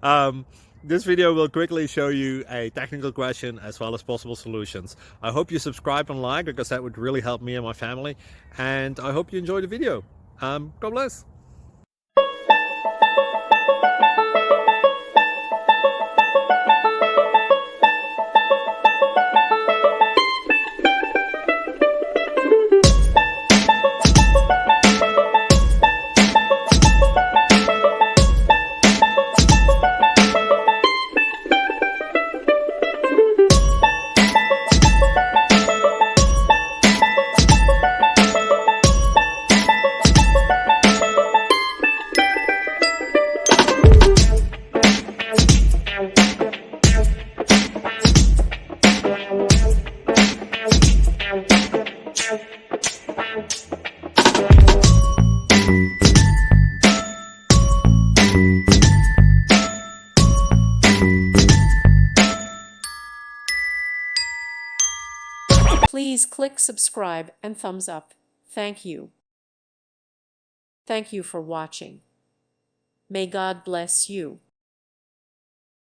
um, this video will quickly show you a technical question as well as possible solutions. I hope you subscribe and like because that would really help me and my family. And I hope you enjoy the video. God bless. Please click subscribe and thumbs up. Thank you. Thank you for watching. May God bless you.